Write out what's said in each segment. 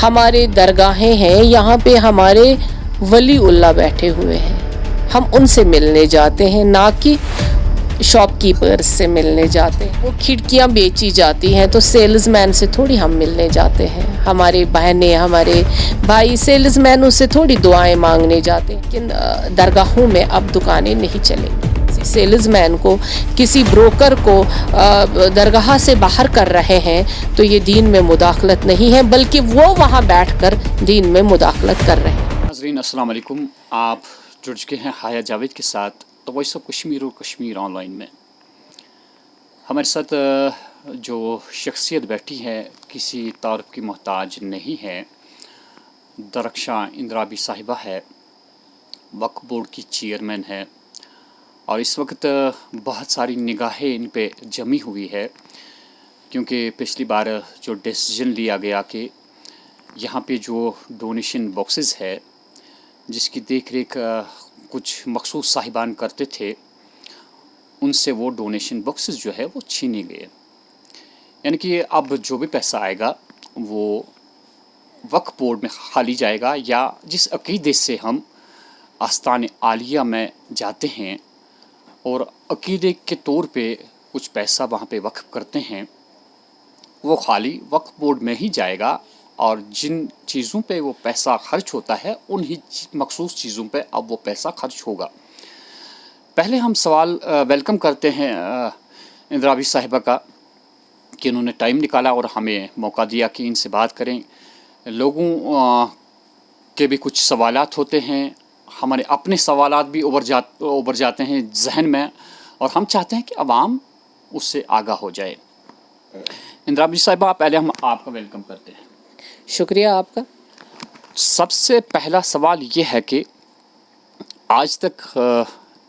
ہمارے درگاہیں ہیں، یہاں پہ ہمارے ولی اللہ بیٹھے ہوئے ہیں، ہم ان سے ملنے جاتے ہیں، نہ کہ شاپ کیپرز سے ملنے جاتے ہیں۔ وہ کھڑکیاں بیچی جاتی ہیں تو سیلز مین سے تھوڑی ہم ملنے جاتے ہیں، ہمارے بہنیں ہمارے بھائی سیلز مینوں سے تھوڑی دعائیں مانگنے جاتے ہیں۔ لیکن درگاہوں میں اب دکانیں نہیں چلیں گی۔ کسی سیلز مین کو، کسی بروکر کو درگاہ سے باہر کر رہے ہیں تو یہ دین میں مداخلت نہیں ہے، بلکہ وہ وہاں بیٹھ کر دین میں مداخلت کر رہے ہیں۔ ناظرین السلام علیکم، آپ جڑ چکے ہیں حیا جاوید کے ساتھ دا وائس آف کشمیر اور کشمیر آن لائن میں۔ ہمارے ساتھ جو شخصیت بیٹھی ہے کسی تعارف کی محتاج نہیں ہے، درخشاں اندرابی صاحبہ ہے، وقف بورڈ کی چیئرمین ہے، اور اس وقت بہت ساری نگاہیں ان پہ جمی ہوئی ہے، کیونکہ پچھلی بار جو ڈیسیژن لیا گیا کہ یہاں پہ جو ڈونیشن باکسز ہے جس کی دیکھ ریکھ کچھ مخصوص صاحبان کرتے تھے، ان سے وہ ڈونیشن باکسز جو ہے وہ چھینے گئے، یعنی کہ اب جو بھی پیسہ آئے گا وہ وقف بورڈ میں خالی جائے گا، یا جس عقیدے سے ہم آستان عالیہ میں جاتے ہیں اور عقیدے کے طور پہ کچھ پیسہ وہاں پہ وقف کرتے ہیں، وہ خالی وقف بورڈ میں ہی جائے گا، اور جن چیزوں پہ وہ پیسہ خرچ ہوتا ہے انہی مخصوص چیزوں پہ اب وہ پیسہ خرچ ہوگا۔ پہلے ہم سوال ویلکم کرتے ہیں اندرابی صاحبہ کا کہ انہوں نے ٹائم نکالا اور ہمیں موقع دیا کہ ان سے بات کریں۔ لوگوں کے بھی کچھ سوالات ہوتے ہیں، ہمارے اپنے سوالات بھی ابھر جاتے ہیں ذہن میں، اور ہم چاہتے ہیں کہ عوام اس سے آگاہ ہو جائے۔ اندرابی صاحبہ، پہلے ہم آپ کا ویلکم کرتے ہیں۔ شکریہ آپ کا۔ سب سے پہلا سوال یہ ہے کہ آج تک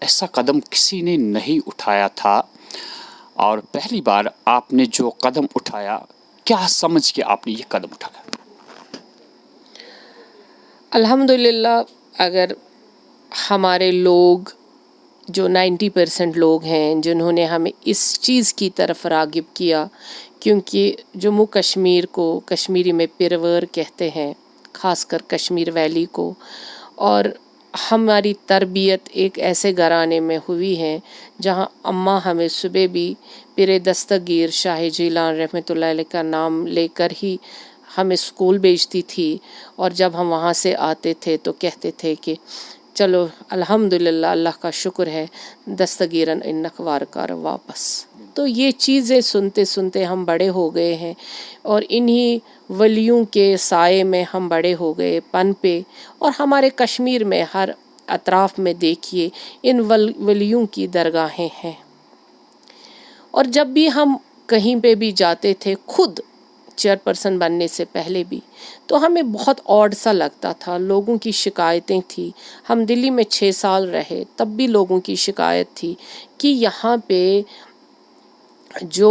ایسا قدم کسی نے نہیں اٹھایا تھا، اور پہلی بار آپ نے جو قدم اٹھایا، کیا سمجھ کے آپ نے یہ قدم اٹھایا؟ الحمدللہ، اگر ہمارے لوگ جو 90% لوگ ہیں جنہوں نے ہمیں اس چیز کی طرف راغب کیا، کیونکہ جموں کشمیر کو کشمیری میں پرور کہتے ہیں، خاص کر کشمیر ویلی کو، اور ہماری تربیت ایک ایسے گھرانے میں ہوئی ہے جہاں اماں ہمیں صبح بھی پیر دستگیر شاہ جیلان رحمۃ اللہ علیہ کا نام لے کر ہی ہمیں اسکول بھیجتی تھی، اور جب ہم وہاں سے آتے تھے تو کہتے تھے کہ چلو الحمدللہ، اللہ کا شکر ہے، دستگیرن انک وارکار واپس۔ تو یہ چیزیں سنتے سنتے ہم بڑے ہو گئے ہیں، اور انہی ولیوں کے سائے میں ہم بڑے ہو گئے، پن پہ، اور ہمارے کشمیر میں ہر اطراف میں دیکھیے ان ولیوں کی درگاہیں ہیں۔ اور جب بھی ہم کہیں پہ بھی جاتے تھے، خود چیئرپرسن بننے سے پہلے بھی، تو ہمیں بہت آڈ سا لگتا تھا، لوگوں کی شکایتیں تھیں۔ ہم دلی میں 6 سال رہے، تب بھی لوگوں کی شکایت تھی کہ یہاں پہ جو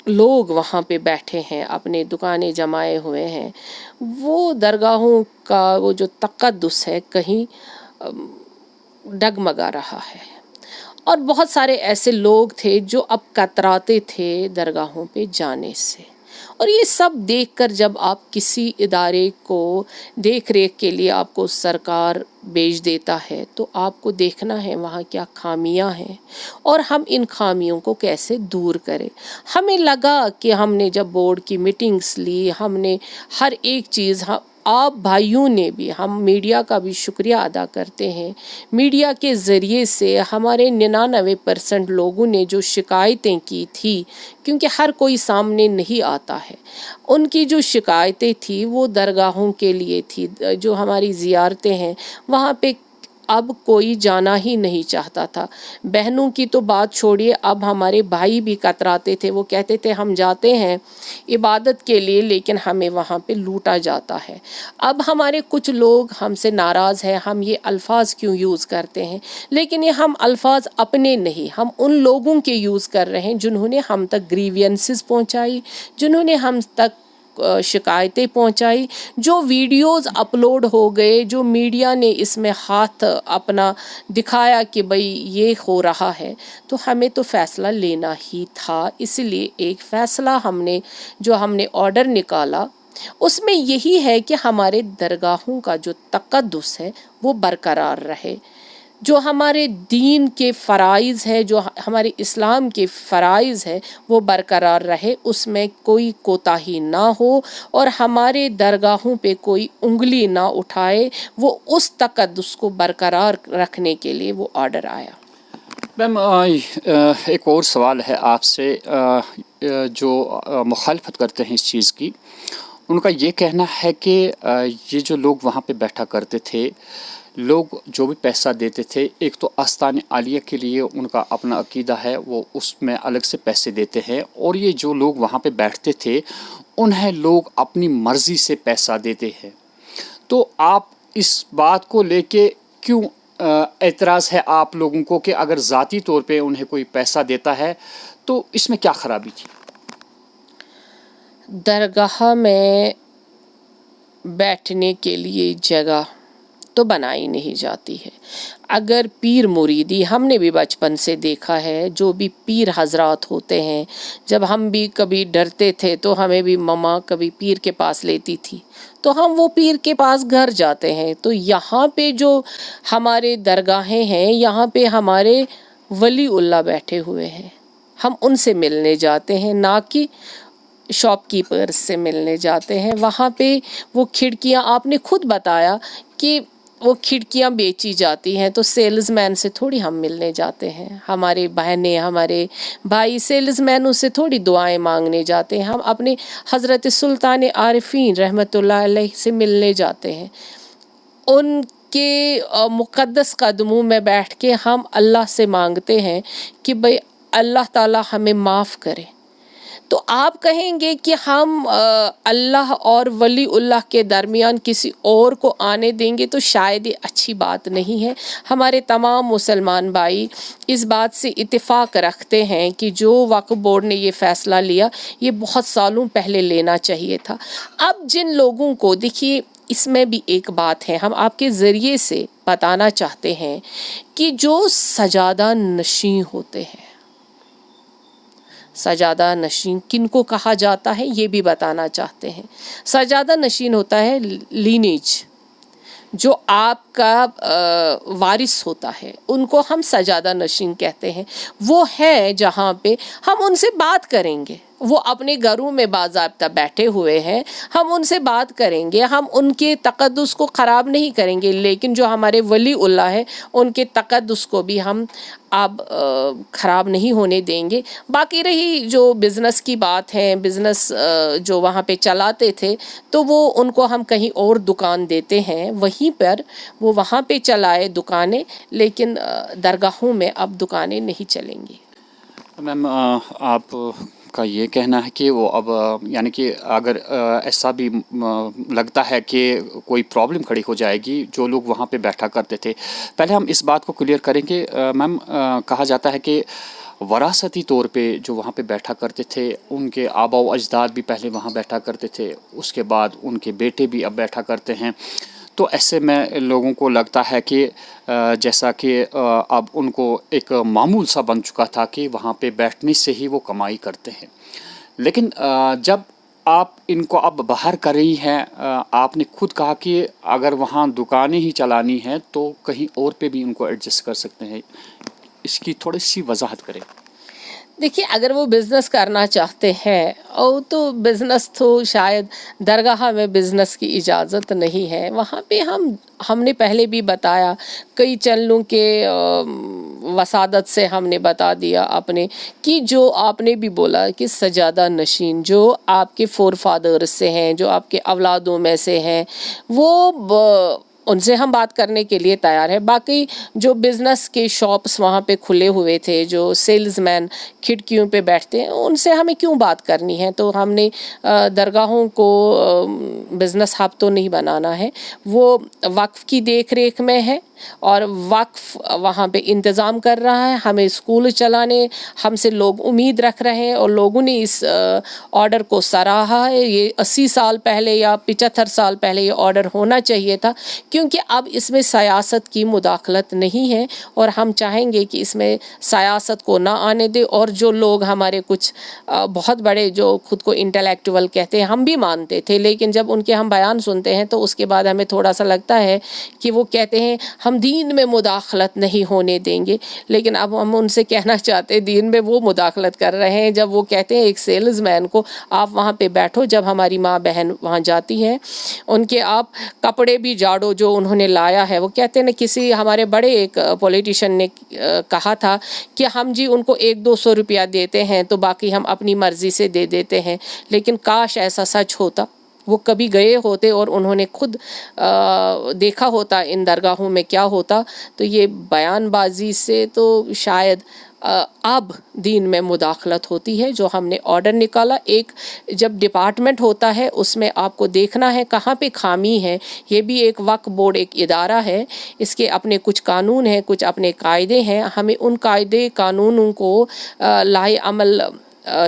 لوگ وہاں پہ بیٹھے ہیں، اپنے دکانیں جمائے ہوئے ہیں، وہ درگاہوں کا وہ جو تقدس ہے کہیں ڈگمگا رہا ہے۔ اور بہت سارے ایسے لوگ تھے جو اب کتراتے تھے درگاہوں پہ جانے سے، اور یہ سب دیکھ کر جب آپ کسی ادارے کو دیکھ ریکھ کے لیے آپ کو سرکار بھیج دیتا ہے تو آپ کو دیکھنا ہے وہاں کیا خامیاں ہیں، اور ہم ان خامیوں کو کیسے دور کریں۔ ہمیں لگا کہ ہم نے جب بورڈ کی میٹنگز لی، ہم نے ہر ایک چیز، آپ بھائیوں نے بھی، ہم میڈیا کا بھی شکریہ ادا کرتے ہیں، میڈیا کے ذریعے سے ہمارے 99% لوگوں نے جو شکایتیں کی تھی، کیونکہ ہر کوئی سامنے نہیں آتا ہے، ان کی جو شکایتیں تھی وہ درگاہوں کے لیے تھی۔ جو ہماری زیارتیں ہیں وہاں پہ اب کوئی جانا ہی نہیں چاہتا تھا۔ بہنوں کی تو بات چھوڑیے، اب ہمارے بھائی بھی کتراتے تھے، وہ کہتے تھے ہم جاتے ہیں عبادت کے لیے لیکن ہمیں وہاں پہ لوٹا جاتا ہے۔ اب ہمارے کچھ لوگ ہم سے ناراض ہیں، ہم یہ الفاظ کیوں یوز کرتے ہیں، لیکن یہ ہم الفاظ اپنے نہیں، ہم ان لوگوں کے یوز کر رہے ہیں جنہوں نے ہم تک گریوینسز پہنچائی، جنہوں نے ہم تک شکایتیں پہنچائی، جو ویڈیوز اپلوڈ ہو گئے، جو میڈیا نے اس میں ہاتھ اپنا دکھایا کہ بھئی یہ ہو رہا ہے، تو ہمیں تو فیصلہ لینا ہی تھا۔ اس لیے ایک فیصلہ ہم نے آرڈر نکالا اس میں یہی ہے کہ ہمارے درگاہوں کا جو تقدس ہے وہ برقرار رہے، جو ہمارے دین کے فرائض ہے، جو ہمارے اسلام کے فرائض ہے وہ برقرار رہے، اس میں کوئی کوتاہی نہ ہو اور ہمارے درگاہوں پہ کوئی انگلی نہ اٹھائے، وہ اس تقدس کو برقرار رکھنے کے لیے وہ آرڈر آیا۔ میم ایک اور سوال ہے آپ سے، جو مخالفت کرتے ہیں اس چیز کی، ان کا یہ کہنا ہے کہ یہ جو لوگ وہاں پہ بیٹھا کرتے تھے، لوگ جو بھی پیسہ دیتے تھے، ایک تو آستان عالیہ کے لیے ان کا اپنا عقیدہ ہے، وہ اس میں الگ سے پیسے دیتے ہیں، اور یہ جو لوگ وہاں پہ بیٹھتے تھے انہیں لوگ اپنی مرضی سے پیسہ دیتے ہیں۔ تو آپ اس بات کو لے کے کیوں اعتراض ہے آپ لوگوں کو کہ اگر ذاتی طور پہ انہیں کوئی پیسہ دیتا ہے تو اس میں کیا خرابی تھی؟ درگاہ میں بیٹھنے کے لیے جگہ تو بنائی نہیں جاتی ہے۔ اگر پیر مریدی، ہم نے بھی بچپن سے دیکھا ہے، جو بھی پیر حضرات ہوتے ہیں، جب ہم بھی کبھی ڈرتے تھے تو ہمیں بھی ماما کبھی پیر کے پاس لیتی تھی، تو ہم وہ پیر کے پاس گھر جاتے ہیں۔ تو یہاں پہ جو ہمارے درگاہیں ہیں، یہاں پہ ہمارے ولی اللہ بیٹھے ہوئے ہیں، ہم ان سے ملنے جاتے ہیں، نہ کہ شاپ کیپرز سے ملنے جاتے ہیں۔ وہاں پہ وہ کھڑکیاں، آپ نے خود بتایا کہ وہ کھڑکیاں بیچی جاتی ہیں، تو سیلز مین سے تھوڑی ہم ملنے جاتے ہیں، ہمارے بہنیں، ہمارے بھائی سیلز مینوں سے تھوڑی دعائیں مانگنے جاتے ہیں، ہم اپنے حضرت سلطان عارفین رحمۃ اللہ علیہ سے ملنے جاتے ہیں۔ ان کے مقدس قدموں میں بیٹھ کے ہم اللہ سے مانگتے ہیں کہ بھئی اللہ تعالی ہمیں معاف کرے۔ تو آپ کہیں گے کہ ہم اللہ اور ولی اللہ کے درمیان کسی اور کو آنے دیں گے، تو شاید یہ اچھی بات نہیں ہے۔ ہمارے تمام مسلمان بھائی اس بات سے اتفاق رکھتے ہیں کہ جو وقف بورڈ نے یہ فیصلہ لیا، یہ بہت سالوں پہلے لینا چاہیے تھا۔ اب جن لوگوں کو، دیکھیے اس میں بھی ایک بات ہے، ہم آپ کے ذریعے سے بتانا چاہتے ہیں کہ جو سجادہ نشین ہوتے ہیں، سجادہ نشین کن کو کہا جاتا ہے یہ بھی بتانا چاہتے ہیں۔ سجادہ نشین ہوتا ہے لینیج، جو آپ کا وارث ہوتا ہے، ان کو ہم سجادہ نشین کہتے ہیں۔ وہ ہے جہاں پہ ہم ان سے بات کریں گے، وہ اپنے گھروں میں باضابطہ بیٹھے ہوئے ہیں، ہم ان سے بات کریں گے، ہم ان کے تقدس کو خراب نہیں کریں گے، لیکن جو ہمارے ولی اللہ ہے ان کے تقدس کو بھی ہم اب خراب نہیں ہونے دیں گے۔ باقی رہی جو بزنس کی بات ہے، بزنس جو وہاں پہ چلاتے تھے، تو وہ ان کو ہم کہیں اور دکان دیتے ہیں، وہیں پر وہ وہاں پہ چلائے دکانیں، لیکن درگاہوں میں اب دکانیں نہیں چلیں گی۔ میم آپ کا یہ کہنا ہے کہ وہ اب یعنی کہ اگر ایسا بھی لگتا ہے کہ کوئی پرابلم کھڑی ہو جائے گی، جو لوگ وہاں پہ بیٹھا کرتے تھے، پہلے ہم اس بات کو کلیئر کریں کہ میم کہا جاتا ہے کہ وراثتی طور پہ جو وہاں پہ بیٹھا کرتے تھے، ان کے آبا و اجداد بھی پہلے وہاں بیٹھا کرتے تھے، اس کے بعد ان کے بیٹے بھی اب بیٹھا کرتے ہیں، تو ایسے میں لوگوں کو لگتا ہے کہ جیسا کہ اب ان کو ایک معمول سا بن چکا تھا کہ وہاں پہ بیٹھنے سے ہی وہ کمائی کرتے ہیں۔ لیکن جب آپ ان کو اب باہر کر رہی ہیں، آپ نے خود کہا کہ اگر وہاں دکانیں ہی چلانی ہیں تو کہیں اور پہ بھی ان کو ایڈجسٹ کر سکتے ہیں، اس کی تھوڑی سی وضاحت کریں۔ دیکھیے اگر وہ بزنس کرنا چاہتے ہیں اور تو بزنس تو شاید درگاہ میں بزنس کی اجازت نہیں ہے، وہاں پہ ہم نے پہلے بھی بتایا، کئی چینلوں کے وسادت سے ہم نے بتا دیا اپنے، کہ جو آپ نے بھی بولا کہ سجادہ نشین جو آپ کے فور فادرز سے ہیں، جو آپ کے اولادوں میں سے ہیں، وہ ان سے ہم بات کرنے کے لیے تیار ہے۔ باقی جو بزنس کے شاپس وہاں پہ کھلے ہوئے تھے، جو سیلز مین کھڑکیوں پہ بیٹھتے ہیں، ان سے ہمیں کیوں بات کرنی ہے؟ تو ہم نے درگاہوں کو بزنس ہب تو نہیں بنانا ہے، وہ وقف کی دیکھ ریکھ میں ہے، اور وقف وہاں پہ انتظام کر رہا ہے، ہمیں اسکول چلانے، ہم سے لوگ امید رکھ رہے ہیں، اور لوگوں نے اس آرڈر کو سراہا ہے۔ یہ 80 سال پہلے یا 75 سال پہلے یہ آرڈر ہونا چاہیے تھا کیونکہ اب اس میں سیاست کی مداخلت نہیں ہے اور ہم چاہیں گے کہ اس میں سیاست کو نہ آنے دے. اور جو لوگ ہمارے کچھ بہت بڑے جو خود کو انٹلیکچوئل کہتے ہیں، ہم بھی مانتے تھے، لیکن جب ان کے ہم بیان سنتے ہیں تو اس کے بعد ہمیں تھوڑا سا لگتا ہے کہ وہ کہتے ہیں ہم دین میں مداخلت نہیں ہونے دیں گے. لیکن اب ہم ان سے کہنا چاہتے ہیں دین میں وہ مداخلت کر رہے ہیں جب وہ کہتے ہیں ایک سیلز مین کو آپ وہاں پہ بیٹھو، جب ہماری ماں بہن وہاں جاتی ہیں ان کے آپ کپڑے بھی جاڑو جو انہوں نے لایا ہے. وہ کہتے ہیں کسی ہمارے بڑے ایک پولیٹیشین نے کہا تھا کہ ہم جی ان کو 100-200 روپیہ دیتے ہیں تو باقی ہم اپنی مرضی سے دے دیتے ہیں. لیکن کاش ایسا سچ ہوتا، وہ کبھی گئے ہوتے اور انہوں نے خود دیکھا ہوتا ان درگاہوں میں کیا ہوتا. تو یہ بیان بازی سے تو شاید اب دین میں مداخلت ہوتی ہے. جو ہم نے آرڈر نکالا، ایک جب ڈپارٹمنٹ ہوتا ہے اس میں آپ کو دیکھنا ہے کہاں پہ خامی ہے. یہ بھی ایک وقف بورڈ ایک ادارہ ہے، اس کے اپنے کچھ قانون ہیں، کچھ اپنے قاعدے ہیں. ہمیں ان قاعدے قانونوں کو لائے عمل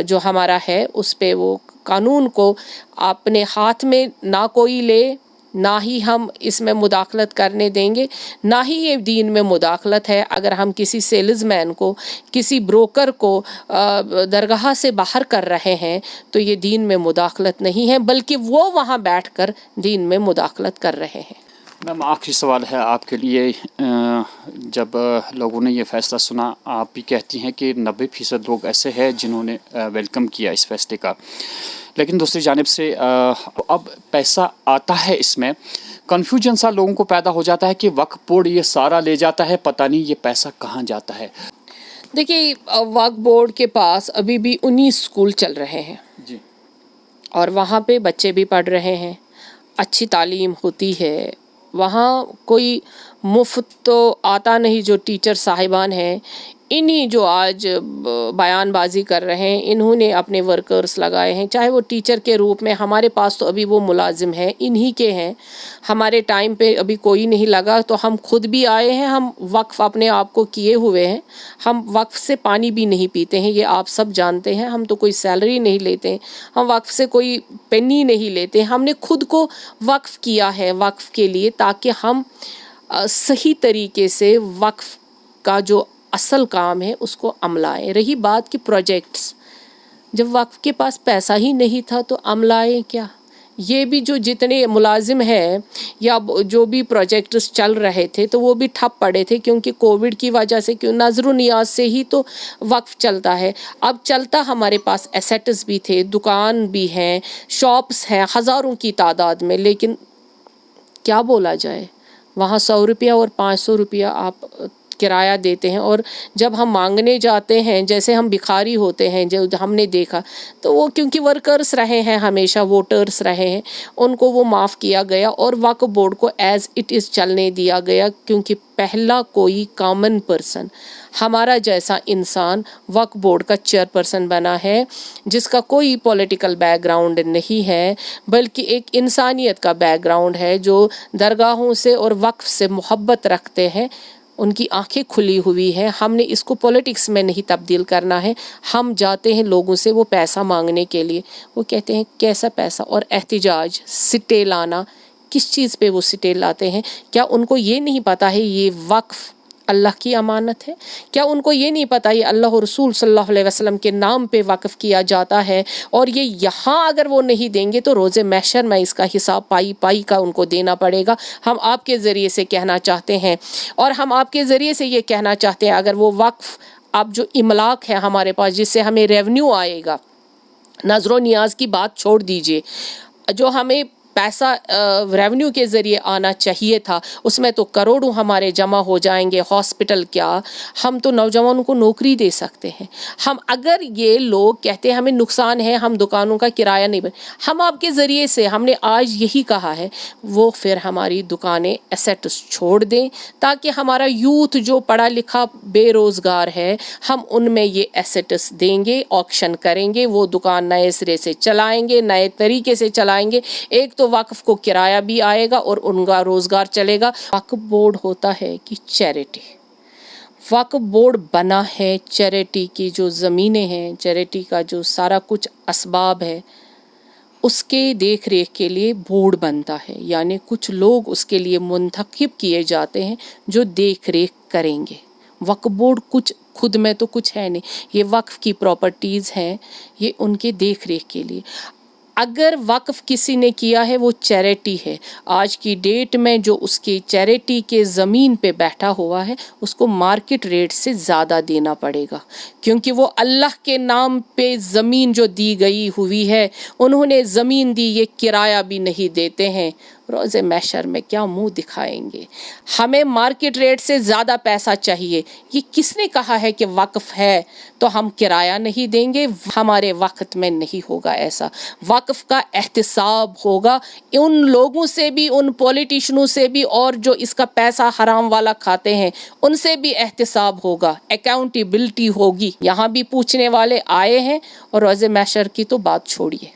جو ہمارا ہے اس پہ وہ قانون کو اپنے ہاتھ میں نہ کوئی لے، نہ ہی ہم اس میں مداخلت کرنے دیں گے، نہ ہی یہ دین میں مداخلت ہے. اگر ہم کسی سیلز مین کو، کسی بروکر کو درگاہ سے باہر کر رہے ہیں تو یہ دین میں مداخلت نہیں ہے، بلکہ وہ وہاں بیٹھ کر دین میں مداخلت کر رہے ہیں. میم آخری سوال ہے آپ کے لیے، جب لوگوں نے یہ فیصلہ سنا، آپ بھی کہتی ہیں کہ 90% لوگ ایسے ہیں جنہوں نے ویلکم کیا اس فیصلے کا، لیکن دوسری جانب سے اب پیسہ آتا ہے، اس میں کنفیوژن سا لوگوں کو پیدا ہو جاتا ہے کہ وقف بورڈ یہ سارا لے جاتا ہے، پتہ نہیں یہ پیسہ کہاں جاتا ہے. دیکھیے وقف بورڈ کے پاس ابھی بھی 19 اسکول چل رہے ہیں جی، اور وہاں پہ بچے بھی پڑھ رہے ہیں، اچھی تعلیم ہوتی ہے وہاں. کوئی مفت تو آتا نہیں. جو ٹیچر صاحبان ہیں انہی جو آج بیان بازی کر رہے ہیں، انہوں نے اپنے ورکرز لگائے ہیں، چاہے وہ ٹیچر کے روپ میں. ہمارے پاس تو ابھی وہ ملازم ہیں، انہی کے ہیں. ہمارے ٹائم پہ ابھی کوئی نہیں لگا تو ہم خود بھی آئے ہیں. ہم وقف اپنے آپ کو کیے ہوئے ہیں. ہم وقف سے پانی بھی نہیں پیتے ہیں، یہ آپ سب جانتے ہیں. ہم تو کوئی سیلری نہیں لیتے ہیں، ہم وقف سے کوئی پینی نہیں لیتے. ہم نے خود کو وقف کیا ہے وقف کے لیے، تاکہ ہم صحیح طریقے سے وقف کا جو اصل کام ہے اس کو عملائیں. رہی بات کی پروجیکٹس، جب وقف کے پاس پیسہ ہی نہیں تھا تو عملائیں کیا. یہ بھی جو جتنے ملازم ہیں یا جو بھی پروجیکٹس چل رہے تھے تو وہ بھی ٹھپ پڑے تھے، کیونکہ کووڈ کی وجہ سے. کیوں نظر و نیاز سے ہی تو وقف چلتا ہے. اب چلتا ہمارے پاس ایسیٹس بھی تھے، دکان بھی ہیں، شاپس ہیں ہزاروں کی تعداد میں. لیکن کیا بولا جائے، وہاں 100 روپیہ اور 500 روپیہ آپ کرایہ دیتے ہیں، اور جب ہم مانگنے جاتے ہیں جیسے ہم بھکاری ہوتے ہیں. جو ہم نے دیکھا تو وہ کیونکہ ورکرز رہے ہیں، ہمیشہ ووٹرز رہے ہیں، ان کو وہ معاف کیا گیا اور وقف بورڈ کو ایز اٹ از چلنے دیا گیا. کیونکہ پہلا کوئی کامن پرسن، ہمارا جیسا انسان وقف بورڈ کا چیئرپرسن بنا ہے، جس کا کوئی پولیٹیکل بیک گراؤنڈ نہیں ہے، بلکہ ایک انسانیت کا بیک گراؤنڈ ہے. جو درگاہوں سے اور وقف سے محبت رکھتے ہیں، ان کی آنکھیں کھلی ہوئی ہیں. ہم نے اس کو پولیٹکس میں نہیں تبدیل کرنا ہے. ہم جاتے ہیں لوگوں سے وہ پیسہ مانگنے کے لیے، وہ کہتے ہیں کیسا پیسہ، اور احتجاج، سٹے لانا. کس چیز پہ وہ سٹے لاتے ہیں؟ کیا ان کو یہ نہیں پتا ہے یہ وقف اللہ کی امانت ہے؟ کیا ان کو یہ نہیں پتا یہ اللہ و رسول صلی اللہ علیہ وسلم کے نام پہ وقف کیا جاتا ہے؟ اور یہ یہاں اگر وہ نہیں دیں گے تو روز محشر میں اس کا حساب پائی پائی کا ان کو دینا پڑے گا. ہم آپ کے ذریعے سے کہنا چاہتے ہیں، اور ہم آپ کے ذریعے سے یہ کہنا چاہتے ہیں، اگر وہ وقف اب جو املاک ہے ہمارے پاس جس سے ہمیں ریونیو آئے گا، نظر و نیاز کی بات چھوڑ دیجئے، جو ہمیں پیسہ ریونیو کے ذریعے آنا چاہیے تھا اس میں تو کروڑوں ہمارے جمع ہو جائیں گے. ہاسپٹل کیا، ہم تو نوجوانوں کو نوکری دے سکتے ہیں. ہم اگر یہ لوگ کہتے ہیں ہمیں نقصان ہے، ہم دکانوں کا کرایہ نہیں ہم آپ کے ذریعے سے ہم نے آج یہی کہا ہے وہ پھر ہماری دکانیں ایسیٹس چھوڑ دیں، تاکہ ہمارا یوتھ جو پڑھا لکھا بے روزگار ہے ہم ان میں یہ ایسیٹس دیں گے، آکشن کریں گے، وہ دکان نئے سرے سے چلائیں گے، نئے طریقے سے چلائیں گے. ایک تو وقف کو کرایہ بھی آئے گا اور ان کا روزگار چلے گا. وقف بورڈ ہوتا ہے کہ چیریٹی، وقف بورڈ بنا ہے چیریٹی کی جو زمینیں ہیں، چیریٹی کا جو سارا کچھ اسباب ہے اس کے دیکھ ریکھ کے لیے بورڈ بنتا ہے، یعنی کچھ لوگ اس کے لیے منتخب کیے جاتے ہیں جو دیکھ ریکھ کریں گے۔ وقف بورڈ کچھ خود میں تو کچھ ہے نہیں، یہ وقف کی پراپرٹیز ہیں، یہ ان کے دیکھ ریکھ کے لیے۔ اگر وقف کسی نے کیا ہے وہ چیریٹی ہے، آج کی ڈیٹ میں جو اس کی چیریٹی کے زمین پہ بیٹھا ہوا ہے اس کو مارکیٹ ریٹ سے زیادہ دینا پڑے گا، کیونکہ وہ اللہ کے نام پہ زمین جو دی گئی ہوئی ہے، انہوں نے زمین دی، یہ کرایہ بھی نہیں دیتے ہیں، روز محشر میں کیا منہ دکھائیں گے؟ ہمیں مارکیٹ ریٹ سے زیادہ پیسہ چاہیے۔ یہ کس نے کہا ہے کہ وقف ہے تو ہم کرایہ نہیں دیں گے؟ ہمارے وقت میں نہیں ہوگا ایسا۔ وقف کا احتساب ہوگا ان لوگوں سے بھی، ان پولیٹیشنوں سے بھی، اور جو اس کا پیسہ حرام والا کھاتے ہیں ان سے بھی احتساب ہوگا، اکاؤنٹیبلٹی ہوگی۔ یہاں بھی پوچھنے والے آئے ہیں، اور روز محشر کی تو بات چھوڑیے۔